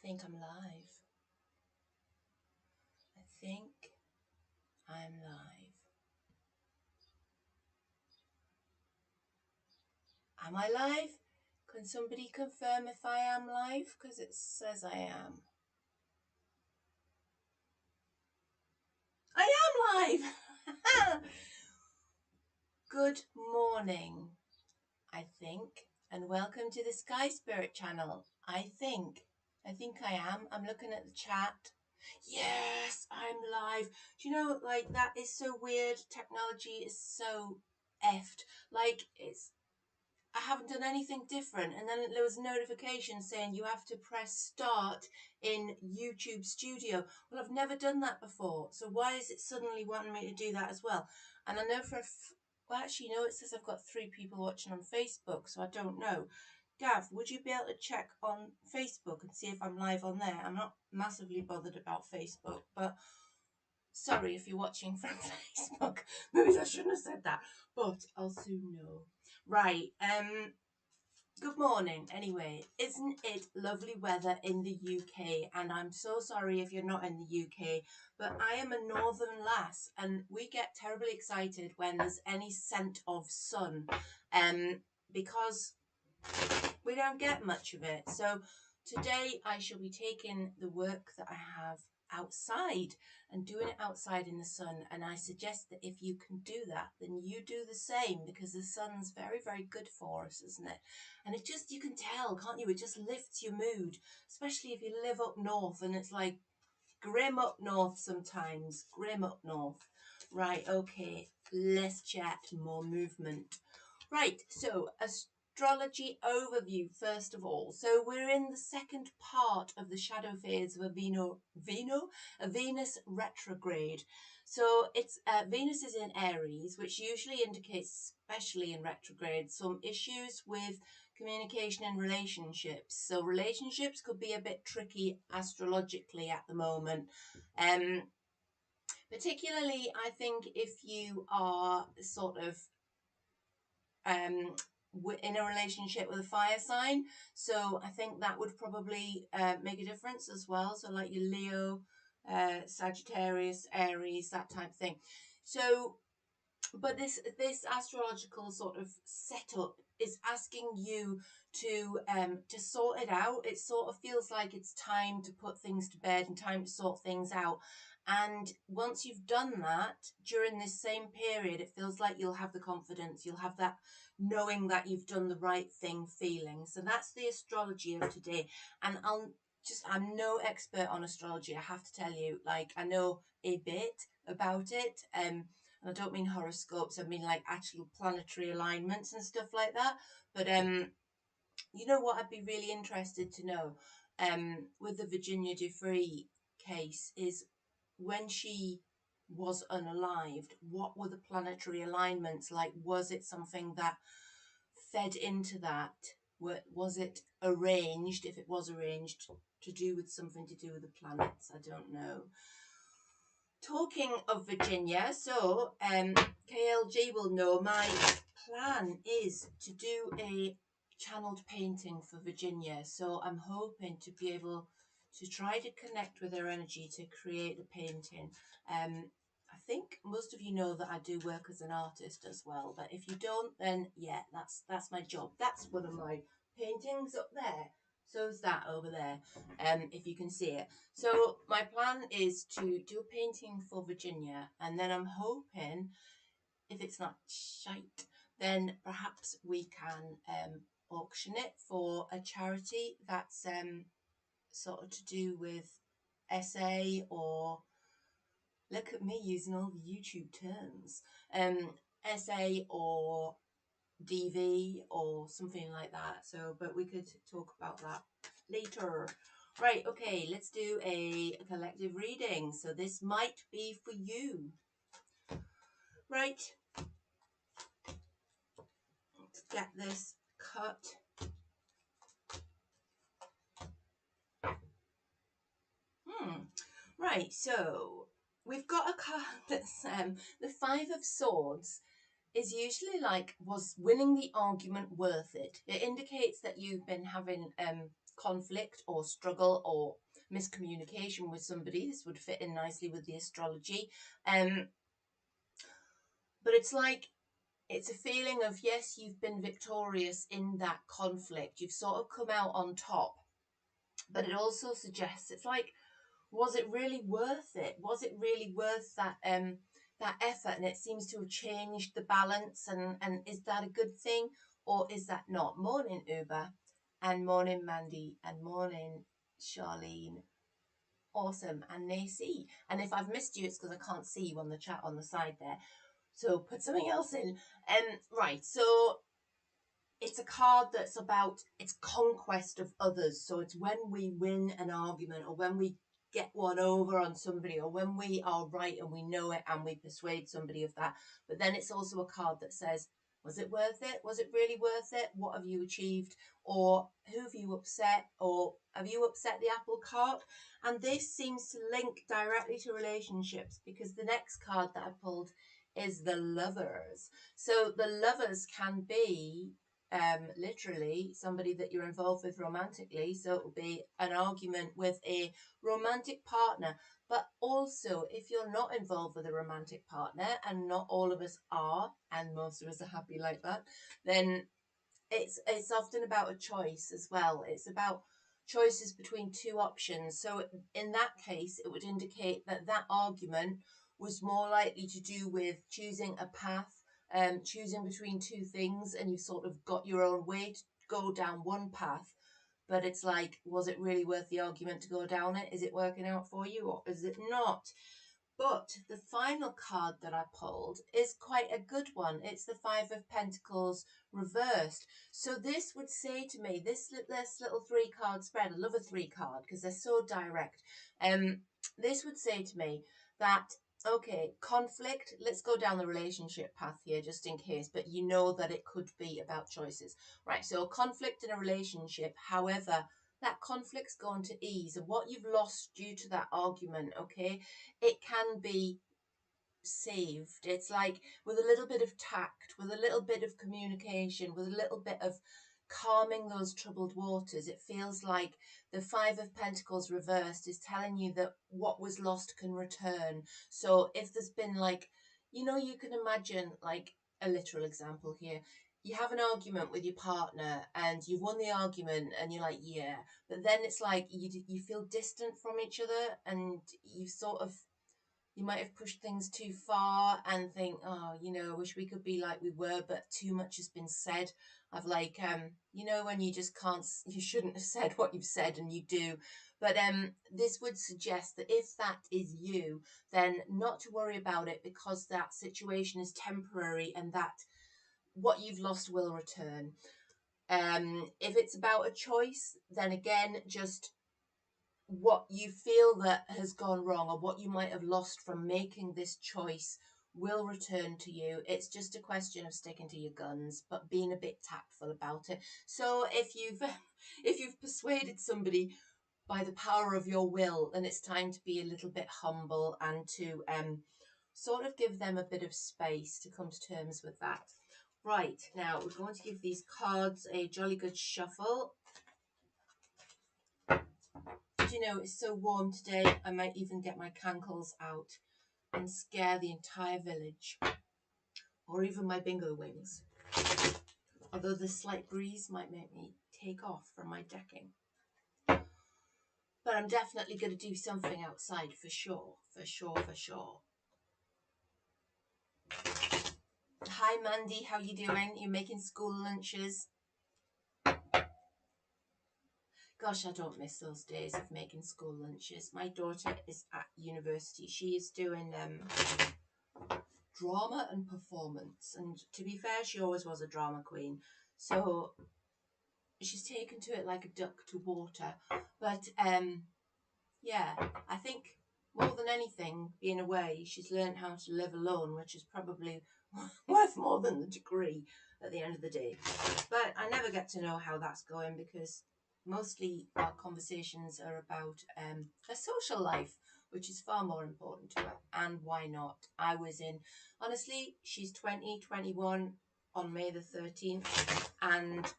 think I'm live. I think I'm live. Am I live? Can somebody confirm if I am live? Because it says I am. I am live! Good morning, I think, and welcome to the Sky Spirit channel. I think I am. I'm looking at the chat. Yes, I'm live. Do you know, like, that is so weird. Technology is so effed. Like, I haven't done anything different, and then there was a notification saying you have to press start in YouTube Studio. Well, I've never done that before, so why is it suddenly wanting me to do that as well? And I know well, actually, no, it says I've got 3 people watching on Facebook, so I don't know. Gav, would you be able to check on Facebook and see if I'm live on there? I'm not massively bothered about Facebook, but sorry if you're watching from Facebook. Maybe I shouldn't have said that, but I'll soon know. Right, good morning. Anyway, isn't it lovely weather in the UK? And I'm so sorry if you're not in the UK, but I am a northern lass and we get terribly excited when there's any scent of sun, because we don't get much of it. So today I shall be taking the work that I have outside and doing it outside in the sun, and I suggest that if you can do that, then you do the same, because the sun's very, very good for us, isn't it? And it just, you can tell, can't you, it just lifts your mood, especially if you live up north and it's like grim up north sometimes, grim up north. Right, okay, less chat, more movement. Right, so astrology overview first of all. So we're in the second part of the shadow phase of a Venus retrograde. So it's Venus is in Aries, which usually indicates, especially in retrograde, some issues with communication and relationships. So relationships could be a bit tricky astrologically at the moment. Particularly, I think if you are sort of in a relationship with a fire sign, so I think that would probably make a difference as well. So like your Leo, Sagittarius, Aries, that type of thing. So, but this astrological sort of setup is asking you to sort it out. It sort of feels like it's time to put things to bed and time to sort things out. And once you've done that, during this same period, it feels like you'll have the confidence, you'll have that knowing that you've done the right thing feeling. So that's the astrology of today. And I'm no expert on astrology, I have to tell you. Like, I know a bit about it, and I don't mean horoscopes, I mean like actual planetary alignments and stuff like that. But you know what I'd be really interested to know with the Virginia Giuffre case is, when she was unalived, what were the planetary alignments like? Was it something that fed into that? Was it arranged, if it was arranged, to do with something to do with the planets? I don't know. Talking of Virginia, so KLG will know my plan is to do a channeled painting for Virginia. So I'm hoping to be able to try to connect with her energy to create the painting. I think most of you know that I do work as an artist as well, but if you don't, then yeah, that's my job. That's one of my paintings up there. So is that over there, if you can see it. So my plan is to do a painting for Virginia, and then I'm hoping, if it's not shite, then perhaps we can auction it for a charity that's sort of to do with SA, or look at me using all the YouTube terms, SA or DV or something like that. So, but we could talk about that later. Right, okay, let's do a collective reading. So this might be for you. Right, let's get this cut. Right, so we've got a card that's the Five of Swords is usually like, was winning the argument worth it? It indicates that you've been having conflict or struggle or miscommunication with somebody. This would fit in nicely with the astrology. But it's like, it's a feeling of, yes, you've been victorious in that conflict. You've sort of come out on top. But it also suggests, it's like, was it really worth it? Was it really worth that that effort? And it seems to have changed the balance. And is that a good thing or is that not? Morning, Uber, and morning, Mandy, and morning, Charlene. Awesome. And Nacy. And if I've missed you, it's because I can't see you on the chat on the side there. So put something else in. Right. So it's a card that's about, it's conquest of others. So it's when we win an argument or when we get one over on somebody or when we are right and we know it and we persuade somebody of that. But then it's also a card that says, was it worth it? Was it really worth it? What have you achieved? Or who have you upset? Or have you upset the apple cart? And this seems to link directly to relationships because the next card that I pulled is the Lovers. So the Lovers can be literally somebody that you're involved with romantically. So it will be an argument with a romantic partner. But also, if you're not involved with a romantic partner, and not all of us are, and most of us are happy like that, then it's often about a choice as well. It's about choices between two options. So in that case, it would indicate that that argument was more likely to do with choosing a path, choosing between two things, and you sort of got your own way to go down one path. But it's like, was it really worth the argument to go down it? Is it working out for you or is it not? But the final card that I pulled is quite a good one. It's the Five of Pentacles reversed. So this would say to me, this little 3-card spread, I love a 3-card because they're so direct. This would say to me that, okay, conflict, let's go down the relationship path here just in case, but you know that it could be about choices. Right, so conflict in a relationship, however, that conflict's going to ease, and what you've lost due to that argument, okay, it can be saved. It's like with a little bit of tact, with a little bit of communication, with a little bit of calming those troubled waters. It feels like the Five of Pentacles reversed is telling you that what was lost can return. So if there's been like, you know, you can imagine like a literal example here. You have an argument with your partner and you've won the argument and you're like, yeah, but then it's like you feel distant from each other and you sort of, you might have pushed things too far and think, oh, you know, wish we could be like we were, but too much has been said. I've like, you know, when you just can't, you shouldn't have said what you've said and you do. But this would suggest that if that is you, then not to worry about it because that situation is temporary and that what you've lost will return. If it's about a choice, then again, just what you feel that has gone wrong or what you might have lost from making this choice will return to you. It's just a question of sticking to your guns, but being a bit tactful about it. So if you've persuaded somebody by the power of your will, then it's time to be a little bit humble and to sort of give them a bit of space to come to terms with that. Right, now we're going to give these cards a jolly good shuffle. Do you know, it's so warm today, I might even get my cankles out and scare the entire village. Or even my bingo wings. Although the slight breeze might make me take off from my decking. But I'm definitely going to do something outside for sure. For sure, for sure. Hi Mandy, how you doing? You're making school lunches? Gosh, I don't miss those days of making school lunches. My daughter is at university. She is doing drama and performance. And to be fair, she always was a drama queen. So she's taken to it like a duck to water. But yeah, I think more than anything, being away, she's learned how to live alone, which is probably worth more than the degree at the end of the day. But I never get to know how that's going because mostly our conversations are about her social life, which is far more important to her. And why not? I was in, honestly, she's 21 on May the 13th, and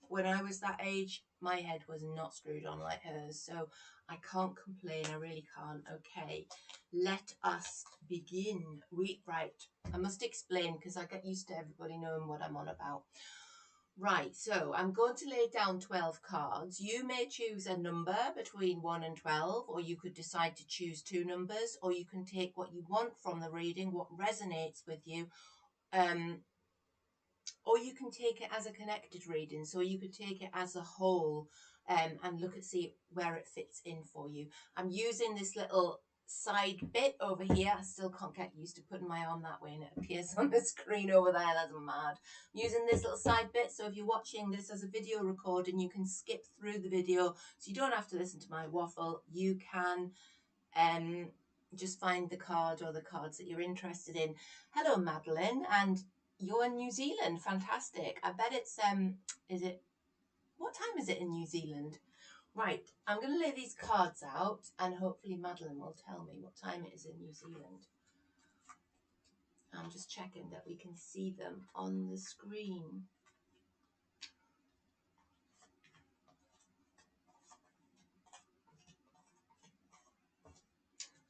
when I was that age, my head was not screwed on like hers. So I can't complain. I really can't. Okay, let us begin. Right. I must explain because I get used to everybody knowing what I'm on about. Right, so I'm going to lay down 12 cards. You may choose a number between 1 and 12, or you could decide to choose two numbers, or you can take what you want from the reading, what resonates with you, or you can take it as a connected reading. So you could take it as a whole and look at see where it fits in for you. I'm using this little side bit over here. I still can't get used to putting my arm that way and it appears on the screen over there. That's mad. I'm using this little side bit, so if you're watching this as a video recording, you can skip through the video, so you don't have to listen to my waffle. You can just find the card or the cards that you're interested in. Hello, Madeline, and you're in New Zealand. Fantastic. I bet it's is it, what time is it in New Zealand? Right, I'm going to lay these cards out and hopefully Madeline will tell me what time it is in New Zealand. I'm just checking that we can see them on the screen.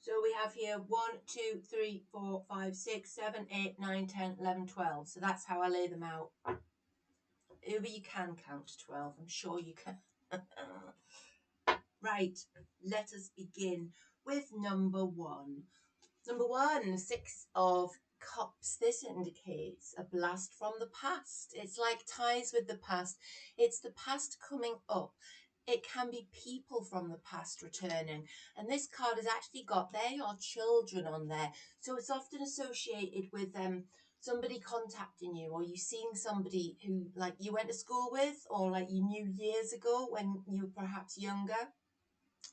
So we have here 1, 2, 3, 4, 5, 6, 7, 8, 9, 10, 11, 12. So that's how I lay them out. Maybe you can count to 12. I'm sure you can. Right, let us begin with number 1. Number 1, 6 of Cups. This indicates a blast from the past. It's like ties with the past. It's the past coming up. It can be people from the past returning. And this card has actually got, they are children on there. So it's often associated with somebody contacting you, or you seeing somebody who like you went to school with, or like you knew years ago when you were perhaps younger.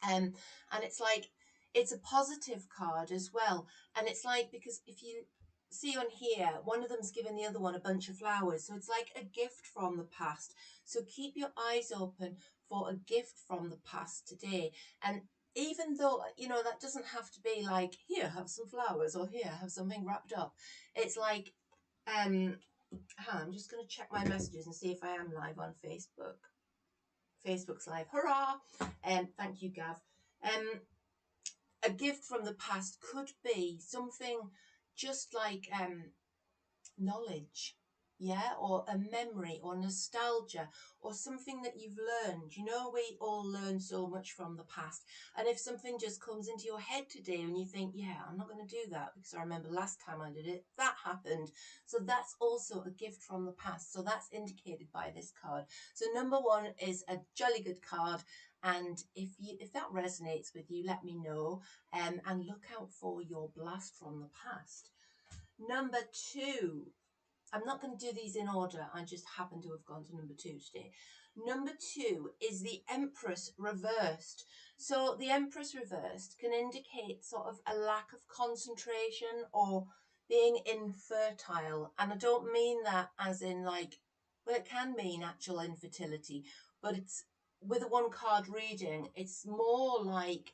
And it's like, it's a positive card as well. And it's like, because if you see on here, one of them's given the other one a bunch of flowers. So it's like a gift from the past. So keep your eyes open for a gift from the past today. And even though, you know, that doesn't have to be like, here, have some flowers, or here, have something wrapped up. It's like, I'm just going to check my messages and see if I am live on Facebook. Facebook's live. Hurrah! Thank you, Gav. A gift from the past could be something just like knowledge, yeah, or a memory or nostalgia or something that you've learned. You know, we all learn so much from the past. And if something just comes into your head today and you think, yeah, I'm not going to do that because I remember last time I did it, that happened. So that's also a gift from the past. So that's indicated by this card. So number 1 is a jolly good card. And if that resonates with you, let me know, and look out for your blast from the past. Number 2, I'm not going to do these in order. I just happen to have gone to number 2 today. Number 2 is the Empress reversed. So the Empress reversed can indicate sort of a lack of concentration or being infertile. And I don't mean that as in like, well, it can mean actual infertility, but it's with a 1 card reading, it's more like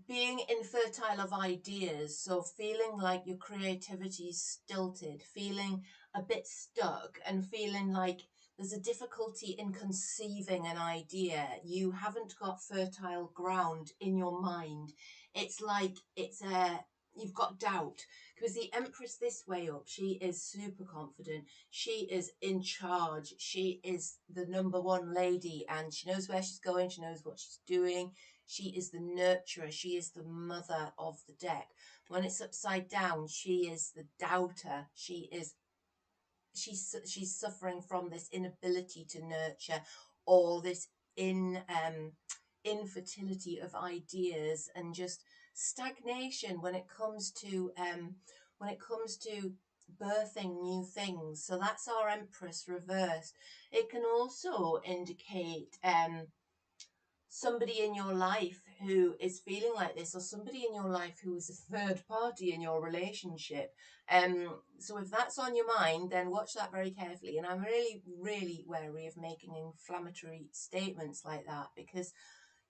being infertile of ideas, so feeling like your creativity is stilted, feeling a bit stuck, and feeling like there's a difficulty in conceiving an idea. You haven't got fertile ground in your mind. It's like you've got doubt, because the Empress this way up, she is super confident, she is in charge, she is the number 1 lady, and she knows where she's going, she knows what she's doing. She is the nurturer. She is the mother of the deck. When it's upside down, she is the doubter. She's suffering from this inability to nurture, or this infertility of ideas, and just stagnation when it comes to birthing new things. So that's our Empress reversed. It can also indicate somebody in your life who is feeling like this, or somebody in your life who is a third party in your relationship. So if that's on your mind, then watch that very carefully. And I'm really, really wary of making inflammatory statements like that, because,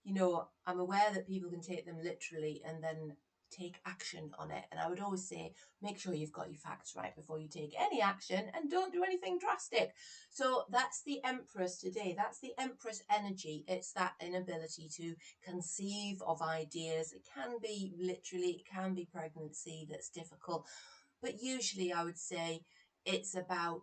you know, I'm aware that people can take them literally and then take action on it. And I would always say, make sure you've got your facts right before you take any action, and don't do anything drastic. So that's the Empress today. That's the Empress energy. It's that inability to conceive of ideas. It can be literally, it can be pregnancy that's difficult. But usually I would say it's about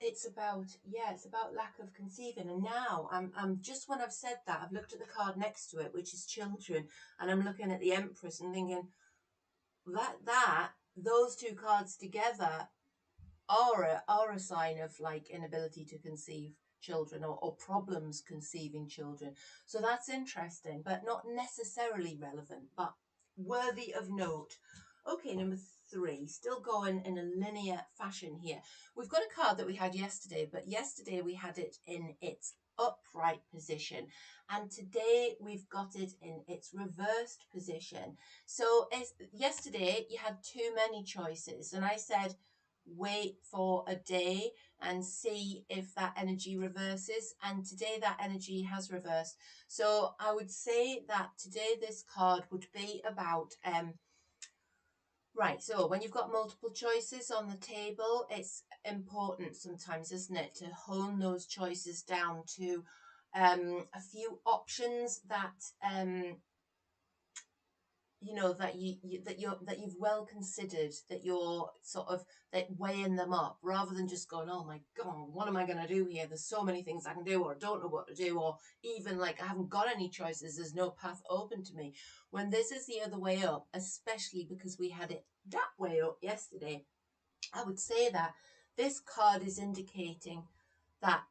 it's about lack of conceiving. And now I'm just, when I've said that, I've looked at the card next to it, which is children, and I'm looking at the Empress and thinking that those two cards together are a sign of like inability to conceive children, or problems conceiving children. So that's interesting, but not necessarily relevant, but worthy of note. Okay, number 3, still going in a linear fashion here. We've got a card that we had yesterday, but yesterday we had it in its upright position, and today we've got it in its reversed position. So yesterday you had too many choices, and I said wait for a day and see if that energy reverses, and today that energy has reversed. So I would say that today this card would be about right, so when you've got multiple choices on the table, it's important sometimes, isn't it, to hone those choices down to a few options that you know, that you've well considered, that you're sort of that weighing them up, rather than just going, oh my god, what am I going to do here, there's so many things I can do, or I don't know what to do, or even like I haven't got any choices, there's no path open to me. When this is the other way up, especially because we had it that way up yesterday, I would say that this card is indicating that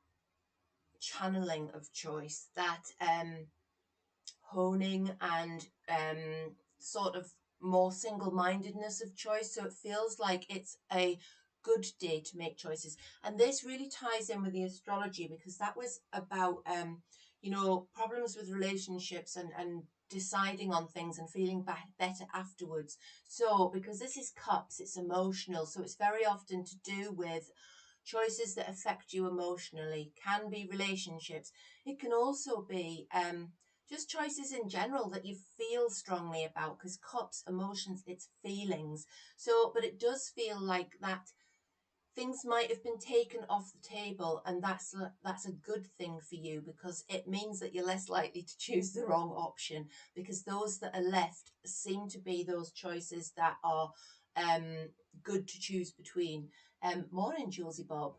channeling of choice, that honing and sort of more single-mindedness of choice. So it feels like it's a good day to make choices. And this really ties in with the astrology, because that was about you know, problems with relationships and deciding on things and feeling better afterwards. So because this is cups, it's emotional, so it's very often to do with choices that affect you emotionally. Can be relationships, it can also be just choices in general that you feel strongly about, because cups, emotions, it's feelings. So, but it does feel like that things might have been taken off the table, and that's a good thing for you, because it means that you're less likely to choose the wrong option, because those that are left seem to be those choices that are good to choose between. Morning, Julesy Bob.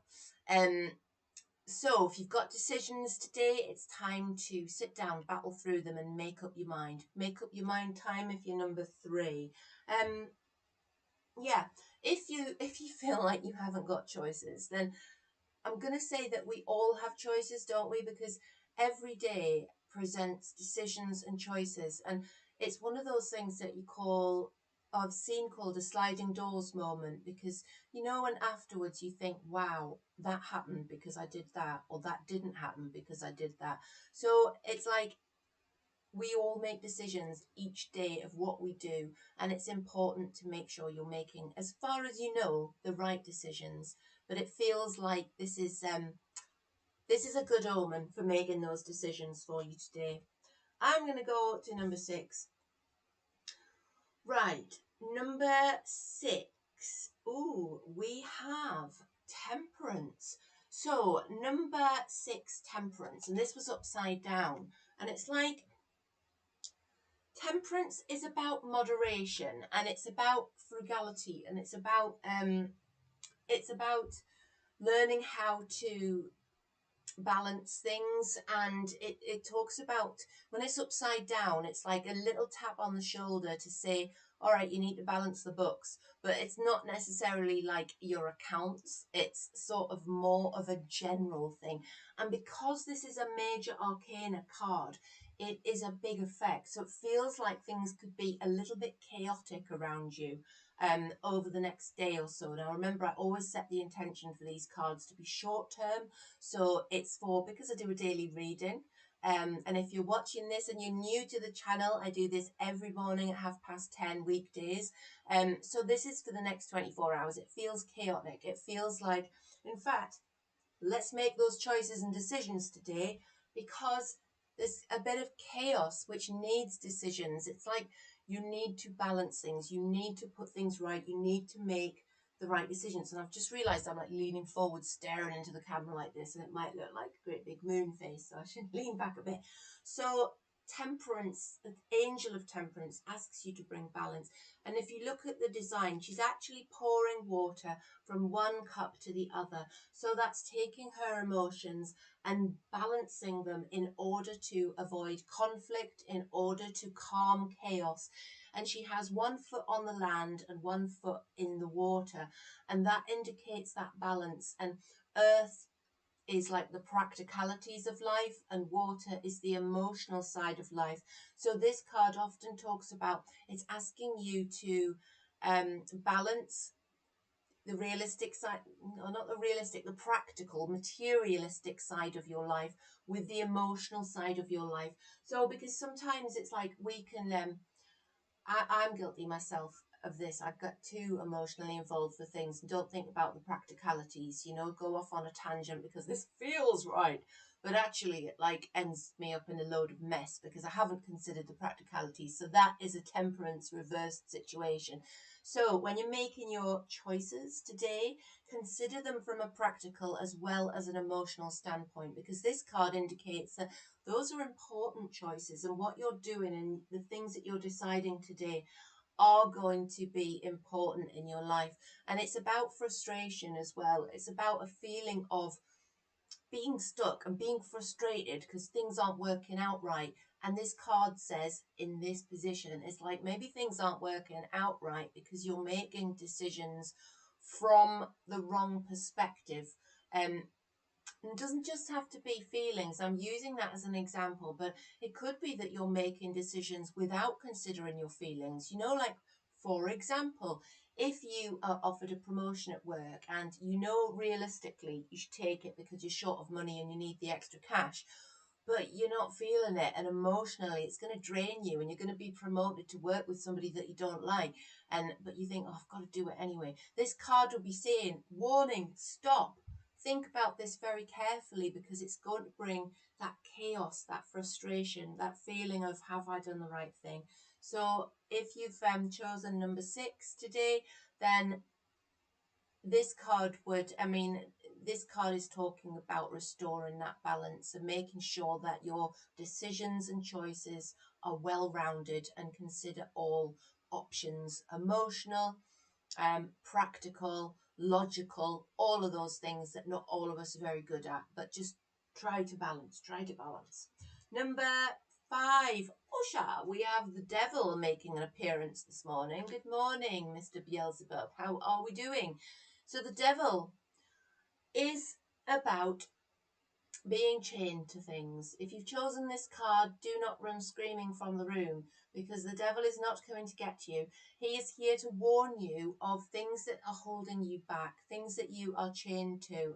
So if you've got decisions today, it's time to sit down, battle through them, and make up your mind. Make up your mind time if you're number 3. Yeah, if you feel like you haven't got choices, then I'm going to say that we all have choices, don't we? Because every day presents decisions and choices. And it's one of those things that I've seen called a sliding doors moment, because, you know, when afterwards you think, wow, that happened because I did that, or that didn't happen because I did that. So it's like we all make decisions each day of what we do, and it's important to make sure you're making, as far as you know, the right decisions. But it feels like this is a good omen for making those decisions for you today. I'm going to go to number 6. Right, number 6. Ooh, we have temperance. So number 6, temperance, and this was upside down, and it's like temperance is about moderation, and it's about frugality, and it's about learning how to balance things. And it talks about, when it's upside down, it's like a little tap on the shoulder to say, all right, you need to balance the books. But it's not necessarily like your accounts, it's sort of more of a general thing. And because this is a major arcana card, it is a big effect, so it feels like things could be a little bit chaotic around you over the next day or so. Now remember, I always set the intention for these cards to be short term, so it's for, because I do a daily reading, and if you're watching this and you're new to the channel, I do this every morning at 10:30 weekdays. So this is for the next 24 hours. It feels chaotic. It feels like, in fact, let's make those choices and decisions today, because there's a bit of chaos which needs decisions. It's like you need to balance things. You need to put things right. You need to make the right decisions. And I've just realized I'm like leaning forward, staring into the camera like this, and it might look like a great big moon face, so I should lean back a bit. So temperance, the angel of temperance, asks you to bring balance. And if you look at the design, she's actually pouring water from one cup to the other. So that's taking her emotions and balancing them in order to avoid conflict, in order to calm chaos. And she has one foot on the land and one foot in the water, and that indicates that balance. And earth is like the practicalities of life, and water is the emotional side of life. So this card often talks about, it's asking you to balance the realistic side, or not the realistic, the practical, materialistic side of your life with the emotional side of your life. So because sometimes it's like we can I'm guilty myself of this. I get too emotionally involved with things and don't think about the practicalities, go off on a tangent because this feels right. But actually it like ends me up in a load of mess because I haven't considered the practicalities. So that is a temperance reversed situation. So when you're making your choices today, consider them from a practical as well as an emotional standpoint, because this card indicates that those are important choices, and what you're doing and the things that you're deciding today are going to be important in your life. And it's about frustration as well. It's about a feeling of being stuck and being frustrated because things aren't working out right. And this card says in this position, it's like maybe things aren't working out right because you're making decisions from the wrong perspective. It doesn't just have to be feelings. I'm using that as an example, but it could be that you're making decisions without considering your feelings. Like, for example, if you are offered a promotion at work and realistically you should take it because you're short of money and you need the extra cash, but you're not feeling it, and emotionally it's going to drain you, and you're going to be promoted to work with somebody that you don't like, but you think, oh, I've got to do it anyway. This card will be saying, warning, stop. Think about this very carefully, because it's going to bring that chaos, that frustration, that feeling of, have I done the right thing? So if you've chosen number 6 today, then this card is talking about restoring that balance and making sure that your decisions and choices are well-rounded and consider all options, emotional, practical, logical, all of those things that not all of us are very good at, but just try to balance. Number 5, Usha, we have the devil making an appearance this morning. Good morning, Mr. Beelzebub. How are we doing? So the devil is about being chained to things. If you've chosen this card, do not run screaming from the room, because the devil is not coming to get you. He is here to warn you of things that are holding you back, things that you are chained to.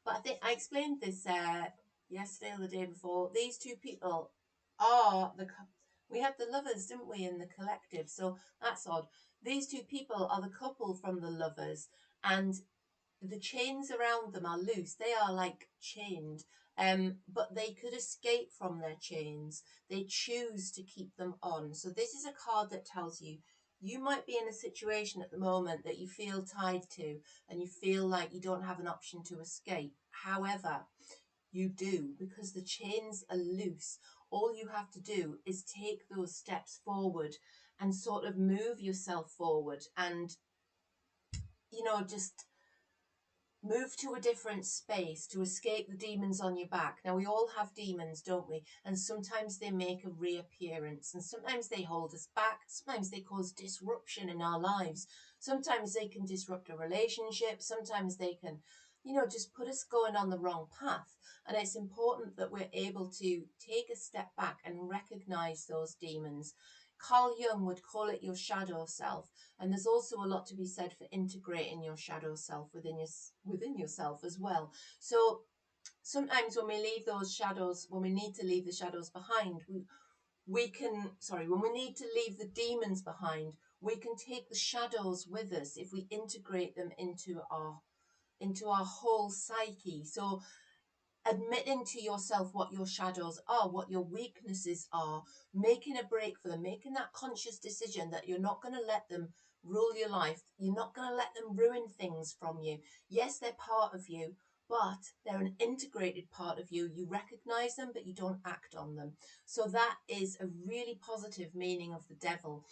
But I think I explained this yesterday or the day before. These two people are we had the lovers, didn't we, in the collective? So that's odd. These two people are the couple from the lovers, and the chains around them are loose. They are like chained, but they could escape from their chains. They choose to keep them on. So this is a card that tells you, you might be in a situation at the moment that you feel tied to, and you feel like you don't have an option to escape. However, you do, because the chains are loose. All you have to do is take those steps forward and sort of move yourself forward, and just move to a different space to escape the demons on your back. Now, we all have demons, don't we? And sometimes they make a reappearance, and sometimes they hold us back. Sometimes they cause disruption in our lives. Sometimes they can disrupt a relationship. Sometimes they can, just put us going on the wrong path. And it's important that we're able to take a step back and recognize those demons. Carl Jung would call it your shadow self. And there's also a lot to be said for integrating your shadow self within yourself as well. So sometimes when we leave those shadows, when we need to leave the shadows behind, when we need to leave the demons behind, we can take the shadows with us if we integrate them into our whole psyche. So admitting to yourself what your shadows are, what your weaknesses are, making a break for them, making that conscious decision that you're not going to let them rule your life. You're not going to let them ruin things from you. Yes, they're part of you, but they're an integrated part of you. You recognize them, but you don't act on them. So that is a really positive meaning of the devil.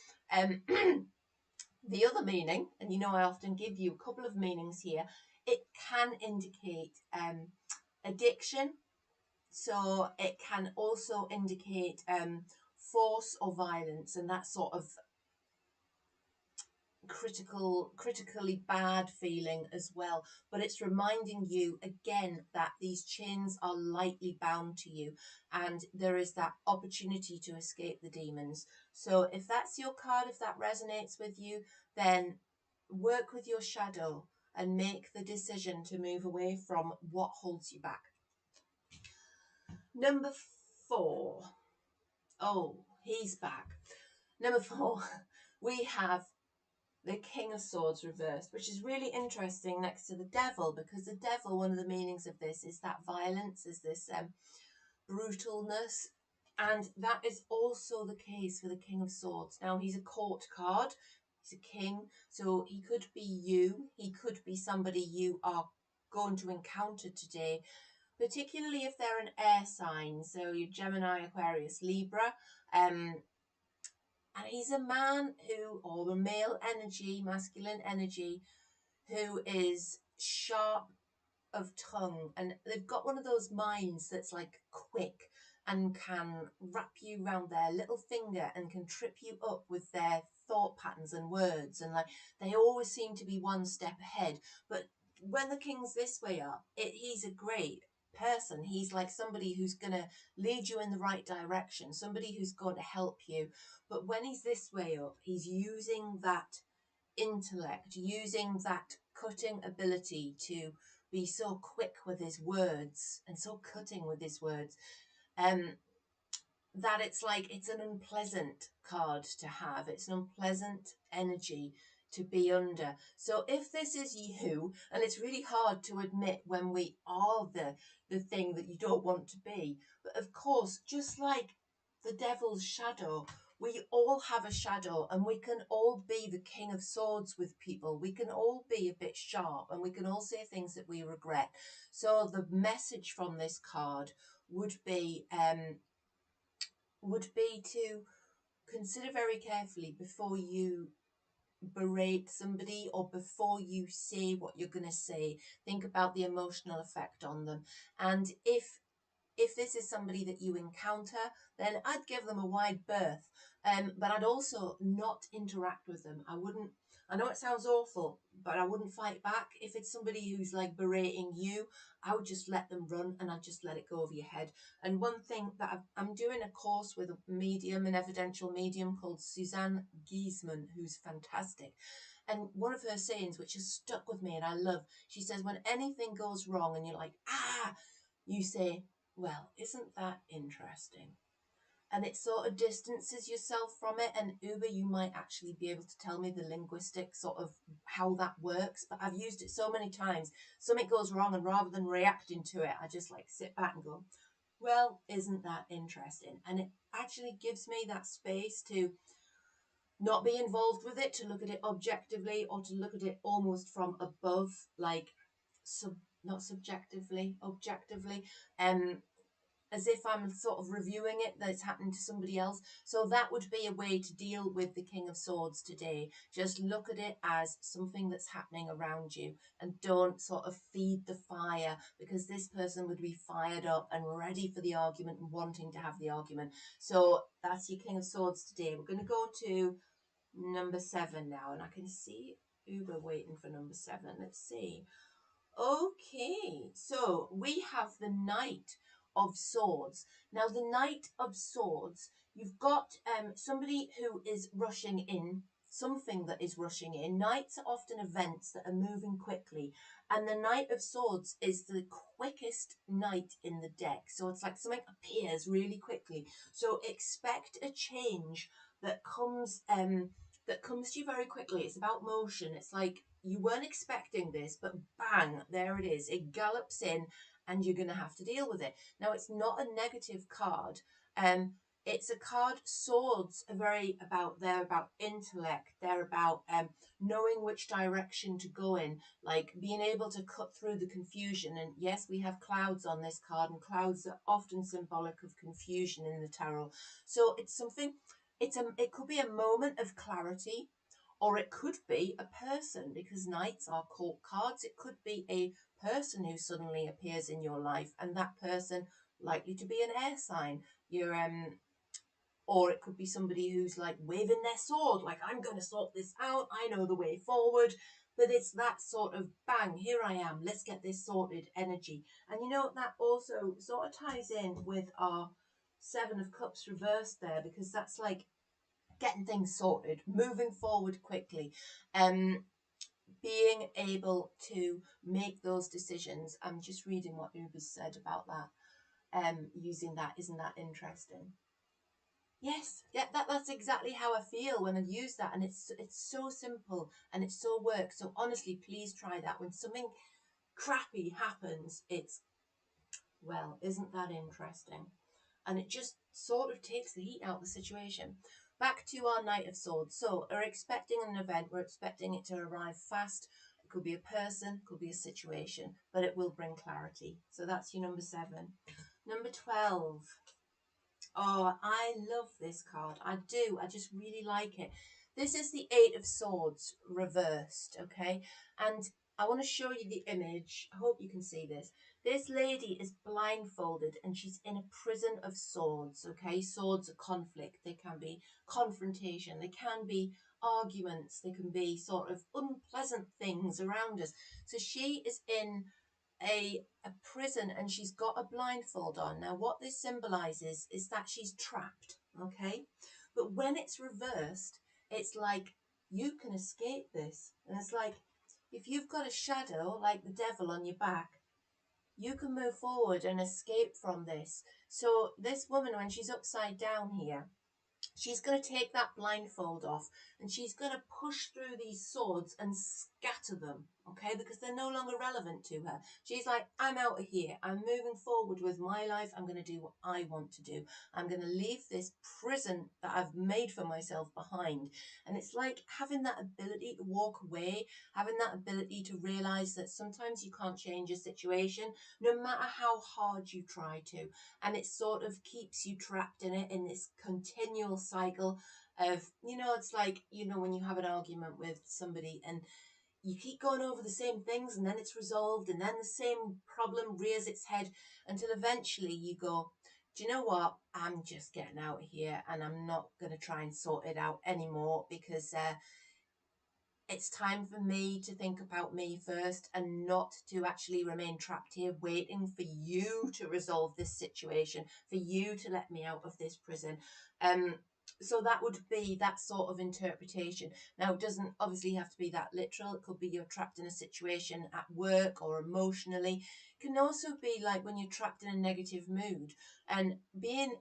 The other meaning, and you know I often give you a couple of meanings here, it can indicate addiction. So it can also indicate force or violence, and that sort of critically bad feeling as well. But it's reminding you again that these chains are lightly bound to you, and there is that opportunity to escape the demons. So if that's your card, if that resonates with you, then work with your shadow and make the decision to move away from what holds you back. Number 4. Oh, he's back. Number 4, we have the King of Swords reversed, which is really interesting next to the devil, because the devil, one of the meanings of this is that violence, is this brutalness. And that is also the case for the King of Swords. Now, he's a court card. He's a king. So he could be you. He could be somebody you are going to encounter today, particularly if they're an air sign. So you're Gemini, Aquarius, Libra. And he's a man who, or a male energy, masculine energy, who is sharp of tongue, and they've got one of those minds that's like quick and can wrap you around their little finger and can trip you up with their thought patterns and words, and like they always seem to be one step ahead. But when the king's this way up, he's a great person. He's like somebody who's going to lead you in the right direction, somebody who's going to help you. But when he's this way up, he's using that intellect, using that cutting ability to be so quick with his words and so cutting with his words, that it's like it's an unpleasant card to have. It's an unpleasant energy to be under. So if this is you, and it's really hard to admit when we are the thing that you don't want to be, but of course, just like the devil's shadow, we all have a shadow, and we can all be the King of Swords with people. We can all be a bit sharp, and we can all say things that we regret. So the message from this card would be to consider very carefully before you berate somebody or before you say what you're going to say. Think about the emotional effect on them. And if this is somebody that you encounter, then I'd give them a wide berth. But I'd also not interact with them. I know it sounds awful, but I wouldn't fight back. If it's somebody who's like berating you, I would just let them run, and I'd just let it go over your head. And one thing that I'm doing a course with a medium, an evidential medium called Suzanne Giesman, who's fantastic. And one of her sayings, which has stuck with me and I love, she says, when anything goes wrong and you're like, you say, well, isn't that interesting? And it sort of distances yourself from it. And Uber, you might actually be able to tell me the linguistic sort of how that works. But I've used it so many times. Something goes wrong, and rather than reacting to it, I just like sit back and go, well, isn't that interesting? And it actually gives me that space to not be involved with it, to look at it objectively, or to look at it almost from above, like not subjectively, objectively, as if I'm sort of reviewing it, that it's happening to somebody else. So that would be a way to deal with the King of Swords today. Just look at it as something that's happening around you, and don't sort of feed the fire, because this person would be fired up and ready for the argument and wanting to have the argument. So that's your King of Swords today. We're going to go to number 7 now, and I can see Uber waiting for number 7. Let's see. Okay, so we have the Knight of Swords. Now, the Knight of Swords, you've got somebody who is rushing in, something that is rushing in. Knights are often events that are moving quickly, and the Knight of Swords is the quickest knight in the deck. So it's like something appears really quickly. So expect a change that comes to you very quickly. It's about motion. It's like you weren't expecting this, but bang, there it is. It gallops in, and you're going to have to deal with it. Now, it's not a negative card. It's a card. Swords are they're about intellect. They're about knowing which direction to go in, like being able to cut through the confusion. And yes, we have clouds on this card, and clouds are often symbolic of confusion in the tarot. So it's something, it could be a moment of clarity, or it could be a person, because knights are court cards. It could be a person who suddenly appears in your life, and that person likely to be an air sign. Or it could be somebody who's like waving their sword, like, I'm going to sort this out, I know the way forward. But it's that sort of bang, here I am, let's get this sorted energy. And you know, that also sort of ties in with our Seven of Cups reversed there, because that's like getting things sorted, moving forward quickly, being able to make those decisions. I'm just reading what Uber's said about that, using that. Isn't that interesting? Yes, yeah, that's exactly how I feel when I use that, and it's so simple and it so works. So honestly, please try that. When something crappy happens, it's, well, isn't that interesting? And it just sort of takes the heat out of the situation. Back to our Knight of Swords. So we're expecting an event, we're expecting it to arrive fast. It could be a person, it could be a situation, but it will bring clarity. So that's your number 7. Number 12. Oh, I love this card. I do. I just really like it. This is the Eight of Swords reversed, okay? And I want to show you the image. I hope you can see this. This lady is blindfolded and she's in a prison of swords, okay? Swords are conflict. They can be confrontation. They can be arguments. They can be sort of unpleasant things around us. So she is in a prison and she's got a blindfold on. Now, what this symbolizes is that she's trapped, okay? But when it's reversed, it's like you can escape this. And it's like if you've got a shadow like the devil on your back, you can move forward and escape from this. So this woman, when she's upside down here, she's going to take that blindfold off and she's going to push through these swords and scatter them, okay? Because they're no longer relevant to her. She's like, I'm out of here. I'm moving forward with my life. I'm going to do what I want to do. I'm going to leave this prison that I've made for myself behind. And it's like having that ability to walk away, having that ability to realize that sometimes you can't change a situation, no matter how hard you try to. And it sort of keeps you trapped in it, in this continual cycle of, you know, it's like, you know, when you have an argument with somebody and you keep going over the same things and then it's resolved and then the same problem rears its head until eventually you go, do you know what? I'm just getting out of here and I'm not going to try and sort it out anymore, because it's time for me to think about me first and not to actually remain trapped here waiting for you to resolve this situation, for you to let me out of this prison. So that would be that sort of interpretation. Now, it doesn't obviously have to be that literal. It could be you're trapped in a situation at work or emotionally. It can also be like when you're trapped in a negative mood, and being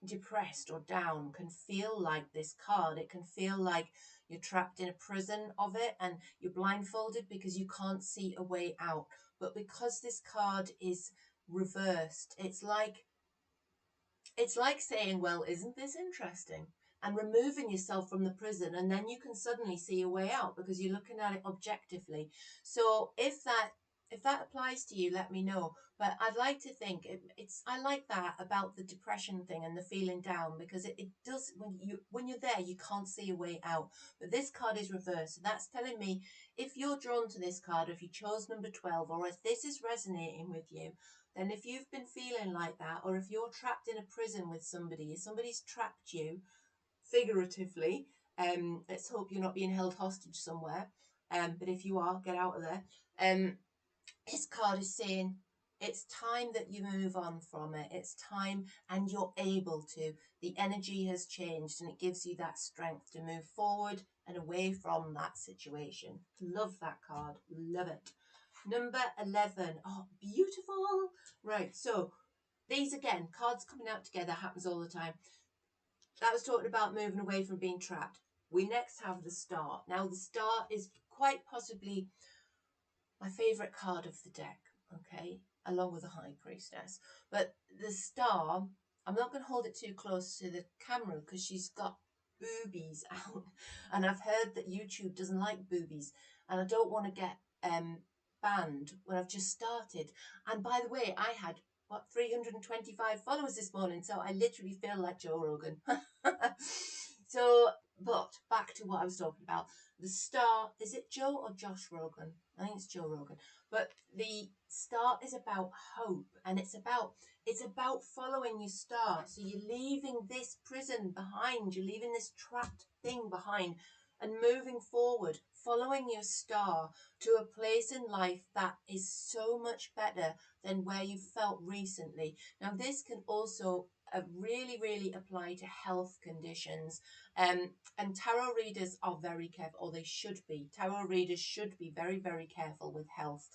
depressed or down can feel like this card. It can feel like you're trapped in a prison of it and you're blindfolded because you can't see a way out. But because this card is reversed, it's like saying, well, isn't this interesting? And removing yourself from the prison, and then you can suddenly see a way out because you're looking at it objectively. So if that applies to you, let me know. But I'd like to think I like that about the depression thing and the feeling down, because it does, when you're there, you can't see a way out. But this card is reversed. So that's telling me, if you're drawn to this card, or if you chose number 12, or if this is resonating with you, then if you've been feeling like that, or if you're trapped in a prison with somebody, if somebody's trapped you figuratively, let's hope you're not being held hostage somewhere, but if you are, get out of there. This card is saying it's time that you move on from it. It's time, and you're able to. The energy has changed and it gives you that strength to move forward and away from that situation. Love that card. Love it. Number 11. Oh, beautiful. Right, so these, again, cards coming out together, happens all the time. That was talking about moving away from being trapped. We next have the Star. Now, the Star is quite possibly my favourite card of the deck, okay? along with the High Priestess. But the star, I'm not going to hold it too close to the camera because she's got boobies out, and I've heard that YouTube doesn't like boobies, and I don't want to get banned when I've just started. And by the way, I had 325 followers this morning, so I literally feel like Joe Rogan. So, but back to what I was talking about. The star, is it Joe or Josh Rogan? I think it's Joe Rogan. But the star is about hope, and it's about following your star. So you're leaving this prison behind, you're leaving this trapped thing behind, and moving forward, following your star to a place in life that is so much better than where you felt recently. Now, this can also really, really apply to health conditions. And tarot readers are very careful, or they should be. Tarot readers should be very, very careful with health.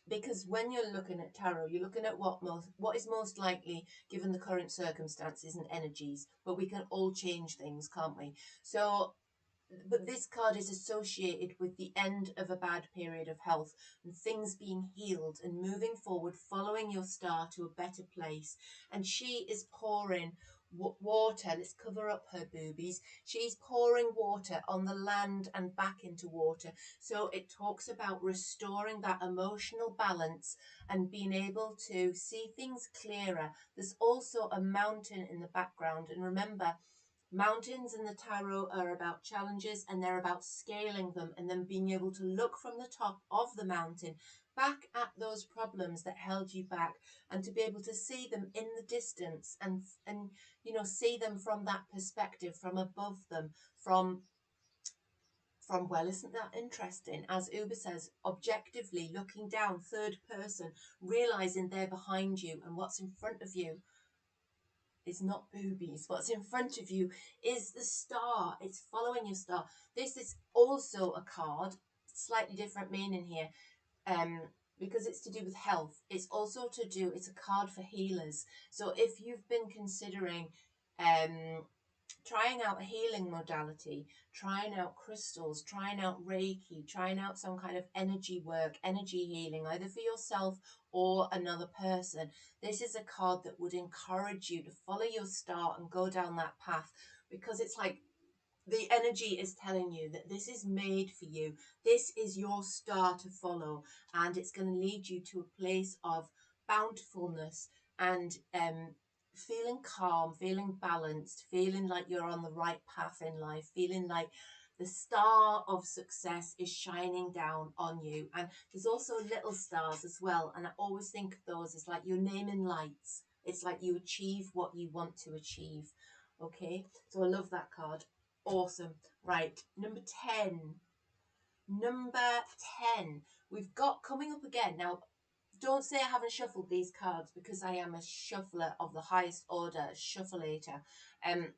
Because when you're looking at tarot, you're looking at what is most likely given the current circumstances and energies. But we can all change things, can't we? So, but this card is associated with the end of a bad period of health and things being healed and moving forward, following your star to a better place. And she is pouring water. Let's cover up her boobies. She's pouring water on the land and back into water. So it talks about restoring that emotional balance and being able to see things clearer. There's also a mountain in the background. And remember, mountains in the tarot are about challenges, and they're about scaling them and then being able to look from the top of the mountain back at those problems that held you back, and to be able to see them in the distance and see them from that perspective, from above them, from well, isn't that interesting? As Uber says, objectively looking down, third person, realizing they're behind you, and what's in front of you is not boobies. What's in front of you is the star. It's following your star. This is also a card, slightly different meaning here, because it's to do with health. It's also it's a card for healers. So if you've been considering trying out a healing modality, trying out crystals, trying out Reiki, trying out some kind of energy work, energy healing, either for yourself or another person, this is a card that would encourage you to follow your star and go down that path, because it's like the energy is telling you that this is made for you. This is your star to follow, and it's going to lead you to a place of bountifulness and feeling calm, feeling balanced, feeling like you're on the right path in life, feeling like the star of success is shining down on you. And there's also little stars as well, and I always think of those as like your name in lights. It's like you achieve what you want to achieve. Okay, so I love that card. Awesome. Right, number 10. Number 10. We've got coming up again. Now, don't say I haven't shuffled these cards, because I am a shuffler of the highest order, shuffleator.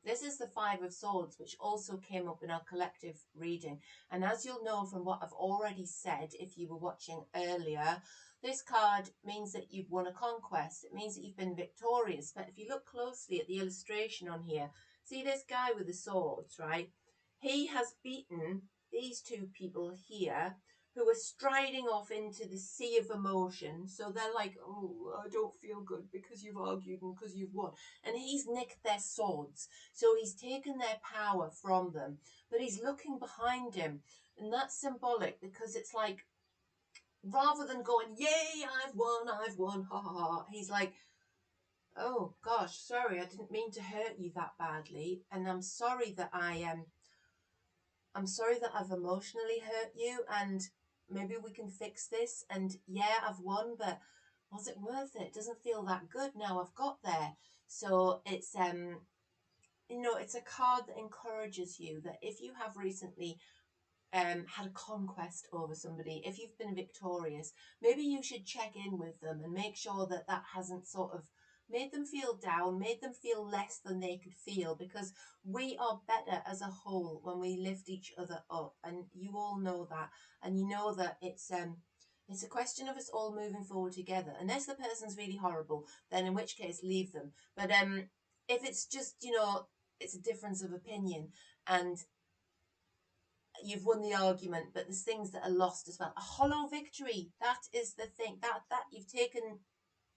This is the Five of Swords, which also came up in our collective reading. And as you'll know from what I've already said, if you were watching earlier, this card means that you've won a conquest. It means that you've been victorious. But if you look closely at the illustration on here, see this guy with the swords, right? He has beaten these two people here, who are striding off into the sea of emotion. So they're like, oh, I don't feel good because you've argued and because you've won. And he's nicked their swords. So he's taken their power from them. But he's looking behind him. And that's symbolic, because it's like, rather than going, yay, I've won, ha ha ha, he's like, oh gosh, sorry, I didn't mean to hurt you that badly. And I'm sorry that I'm sorry that I've emotionally hurt you, and maybe we can fix this. And yeah, I've won, but was it worth it? It doesn't feel that good now I've got there. So it's it's a card that encourages you that if you have recently had a conquest over somebody, if you've been victorious, maybe you should check in with them and make sure that that hasn't sort of made them feel down, made them feel less than they could feel, because we are better as a whole when we lift each other up, and you all know that, and you know that it's a question of us all moving forward together. Unless the person's really horrible, then in which case leave them. But if it's just it's a difference of opinion, and you've won the argument, but there's things that are lost as well. A hollow victory, that is the thing. That you've taken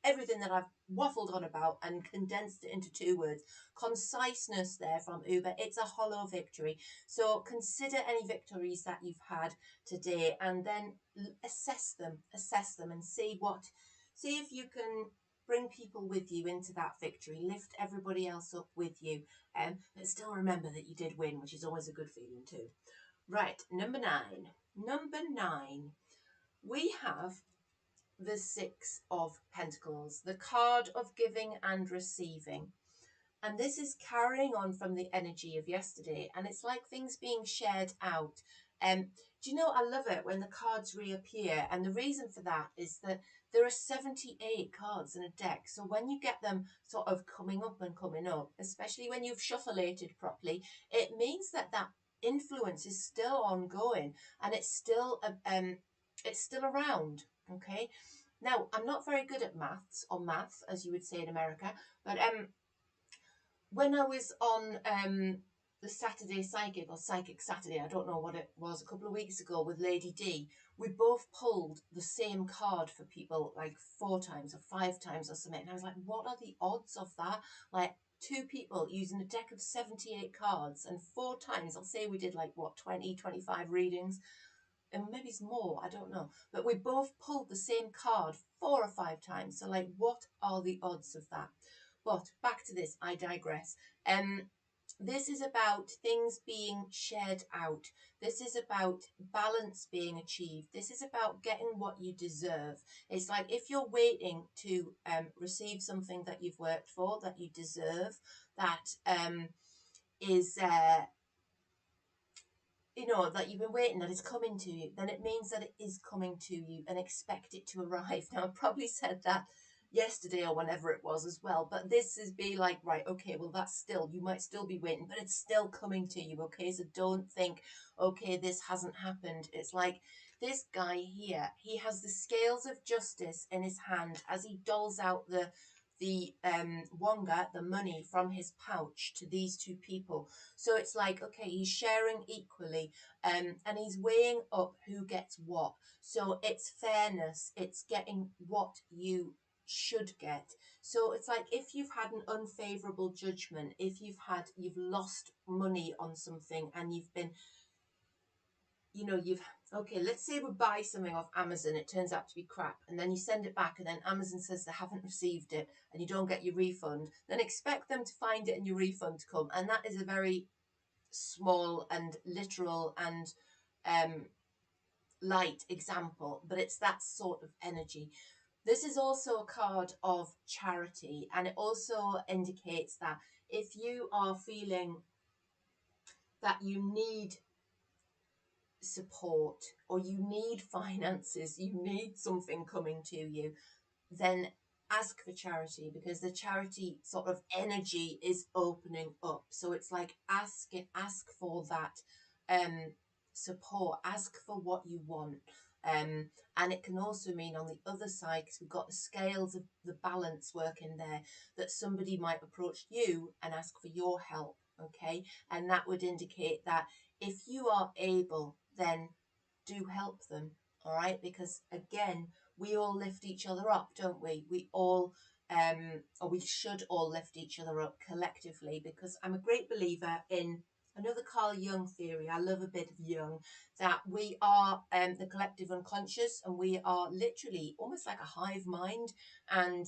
everything that I've waffled on about and condensed it into 2 words. Conciseness there from Uber. It's a hollow victory. So consider any victories that you've had today and then assess them and see if you can bring people with you into that victory, lift everybody else up with you, but still remember that you did win, which is always a good feeling too. Right, number 9. Number 9, we have the 6 of Pentacles, the card of giving and receiving. And this is carrying on from the energy of yesterday. And it's like things being shared out. Do you know, I love it when the cards reappear. And the reason for that is that there are 78 cards in a deck. So when you get them sort of coming up and coming up, especially when you've shufflated properly, it means that that influence is still ongoing and it's still around. Okay. Now, I'm not very good at maths, or math, as you would say in America, but when I was on the Saturday Psychic, or Psychic Saturday, I don't know what it was, a couple of weeks ago with Lady D, we both pulled the same card for people like 4 times or 5 times or something. And I was like, what are the odds of that? Like 2 people using a deck of 78 cards and 4 times, I'll say we did like, what, 20, 25 readings? And maybe it's more, I don't know. But we both pulled the same card 4 or 5 times. So like, what are the odds of that? But back to this, I digress. This is about things being shared out. This is about balance being achieved. This is about getting what you deserve. It's like if you're waiting to receive something that you've worked for, that you deserve, that is... you know, that you've been waiting, that it's coming to you, then it means that it is coming to you, and expect it to arrive. Now, I probably said that yesterday or whenever it was as well, but this is be like, right, okay, well, that's still, you might still be waiting, but it's still coming to you, okay? So don't think, okay, this hasn't happened. It's like this guy here, he has the scales of justice in his hand as he doles out the wonga, the money from his pouch to these 2 people. So it's like, okay, he's sharing equally, and he's weighing up who gets what. So it's fairness, it's getting what you should get. So it's like if you've had an unfavorable judgment, if you've lost money on something and you've been, you know, okay, let's say we buy something off Amazon, it turns out to be crap, and then you send it back and then Amazon says they haven't received it and you don't get your refund, then expect them to find it and your refund to come. And that is a very small and literal and light example, but it's that sort of energy. This is also a card of charity, and it also indicates that if you are feeling that you need support or you need finances, you need something coming to you, then ask for charity, because the charity sort of energy is opening up. So it's like ask for that support, ask for what you want. And it can also mean on the other side, because we've got the scales of the balance working there, that somebody might approach you and ask for your help, okay? And that would indicate that if you are able, then do help them, all right? Because again, we all lift each other up, don't we? We all, or we should all lift each other up collectively, because I'm a great believer in another Carl Jung theory. I love a bit of Jung, that we are the collective unconscious, and we are literally almost like a hive mind, and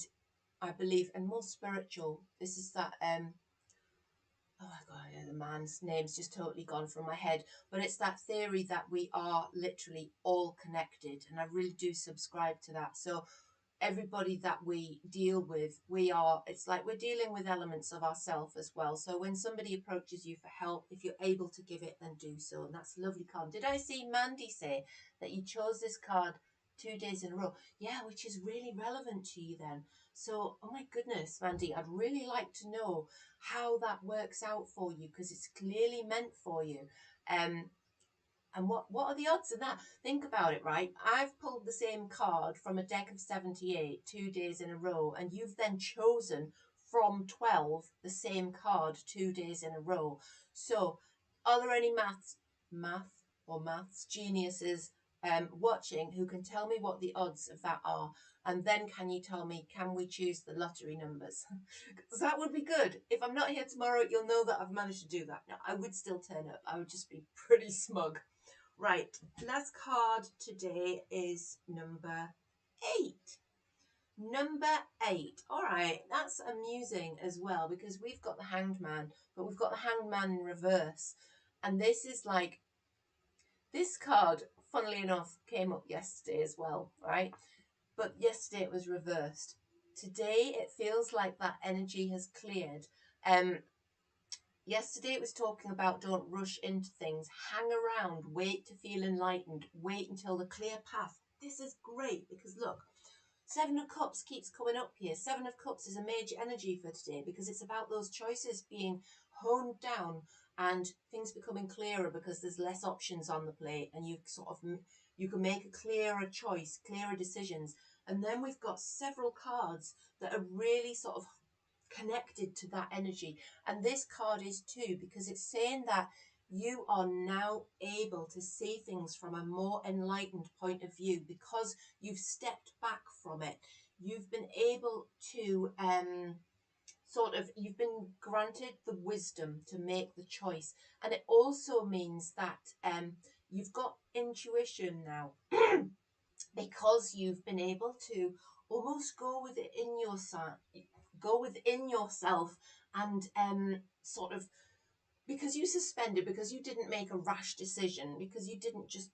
I believe, and more spiritual. This is that, oh my God, yeah, the man's name's just totally gone from my head. But it's that theory that we are literally all connected. And I really do subscribe to that. So everybody that we deal with, it's like we're dealing with elements of ourselves as well. So when somebody approaches you for help, if you're able to give it, then do so. And that's a lovely card. Did I see Mandy say that you chose this card 2 days in a row? Yeah, which is really relevant to you then. So, oh my goodness, Mandy, I'd really like to know how that works out for you, because it's clearly meant for you. And what are the odds of that? Think about it, right? I've pulled the same card from a deck of 78 2 days in a row, and you've then chosen from 12 the same card 2 days in a row. So, are there any math or maths geniuses watching who can tell me what the odds of that are. And then can you tell me, can we choose the lottery numbers? Because that would be good. If I'm not here tomorrow, you'll know that I've managed to do that. No, I would still turn up. I would just be pretty smug. Right, last card today is number 8. Number 8. All right, that's amusing as well because we've got the Hanged Man, but we've got the Hanged Man in reverse. And this is like, this card, funnily enough, came up yesterday as well, right? But yesterday it was reversed. Today it feels like that energy has cleared. Yesterday it was talking about don't rush into things, hang around, wait to feel enlightened, wait until the clear path. This is great because look, Seven of Cups keeps coming up here. Seven of Cups is a major energy for today because it's about those choices being honed down and things becoming clearer because there's less options on the plate and you can make a clearer choice, clearer decisions. And then we've got several cards that are really sort of connected to that energy. And this card is too because it's saying that you are now able to see things from a more enlightened point of view because you've stepped back from it. You've been able to you've been granted the wisdom to make the choice. And it also means that you've got intuition now because you've been able to almost go within yourself and because you suspended, because you didn't make a rash decision, because you didn't just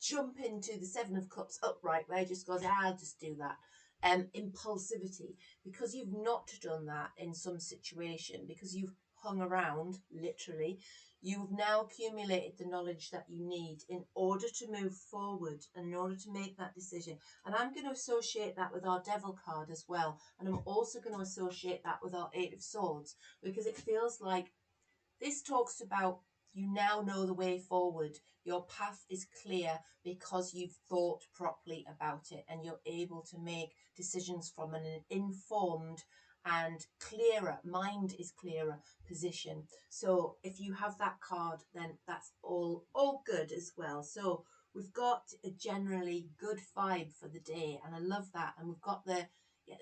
jump into the Seven of Cups upright where it just goes, I'll just do that. Impulsivity, because you've not done that in some situation, because you've hung around, literally, you've now accumulated the knowledge that you need in order to move forward and in order to make that decision. And I'm going to associate that with our Devil card as well. And I'm also going to associate that with our Eight of Swords, because it feels like this talks about you now know the way forward. Your path is clear because you've thought properly about it and you're able to make decisions from an informed and clearer, mind is clearer position. So if you have that card, then that's all good as well. So we've got a generally good vibe for the day and I love that. And we've got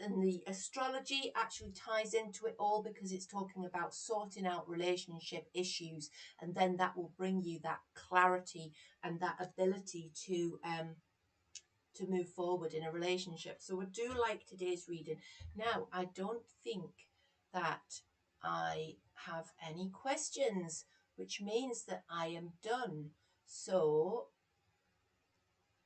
and the astrology actually ties into it all because it's talking about sorting out relationship issues, and then that will bring you that clarity and that ability to move forward in a relationship. So I do like today's reading. Now, I don't think that I have any questions, which means that I am done. So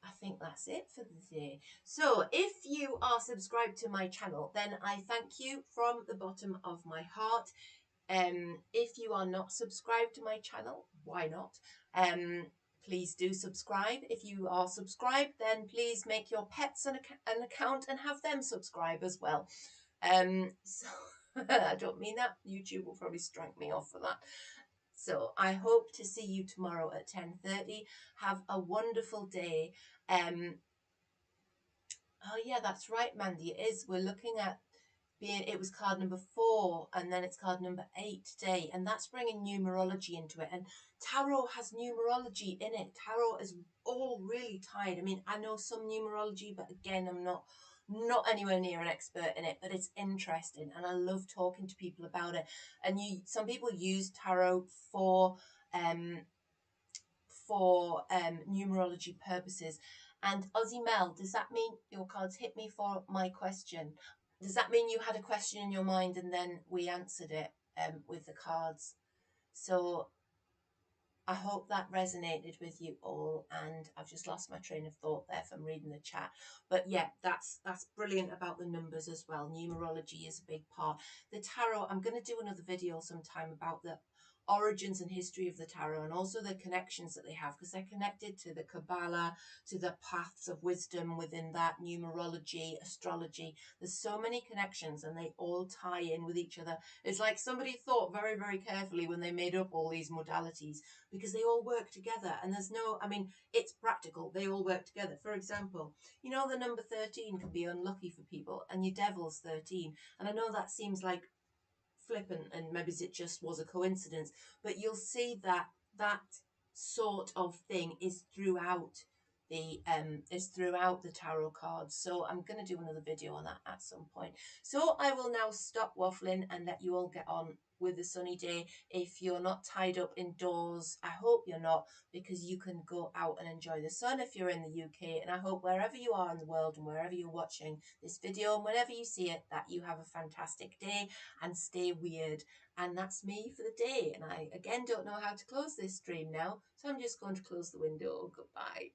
I think that's it for the day. So if you are subscribed to my channel, then I thank you from the bottom of my heart. If you are not subscribed to my channel, why not? Please do subscribe. If you are subscribed, then please make your pets an account and have them subscribe as well. So I don't mean that. YouTube will probably strike me off for that. So I hope to see you tomorrow at 10:30. Have a wonderful day. Oh yeah, that's right, Mandy. It is. We're looking at it was card number 4 and then it's card number 8 today, and that's bringing numerology into it. And tarot has numerology in it. Tarot is all really tied. I mean, I know some numerology, but again, I'm not anywhere near an expert in it, but it's interesting and I love talking to people about it. And some people use tarot for numerology purposes. And Aussie Mel, does that mean your cards hit me for my question? Does that mean you had a question in your mind and then we answered it with the cards? So I hope that resonated with you all, and I've just lost my train of thought there from reading the chat. But yeah, that's brilliant about the numbers as well. Numerology is a big part. The tarot, I'm going to do another video sometime about the origins and history of the tarot and also the connections that they have, because they're connected to the Kabbalah, to the paths of wisdom within that, numerology, astrology. There's so many connections and they all tie in with each other. It's like somebody thought very, very carefully when they made up all these modalities, because they all work together. And there's no, I mean, it's practical. They all work together. For example, you know, the number 13 can be unlucky for people, and your devil's 13. And I know that seems like flippant and maybe it just was a coincidence, but you'll see that sort of thing is throughout the tarot cards. So I'm going to do another video on that at some point. So I will now stop waffling and let you all get on with the sunny day. If you're not tied up indoors, I hope you're not, because you can go out and enjoy the sun if you're in the UK. And I hope wherever you are in the world and wherever you're watching this video and whenever you see it, that you have a fantastic day and stay weird. And that's me for the day. And I, again, don't know how to close this stream now. So I'm just going to close the window. Goodbye.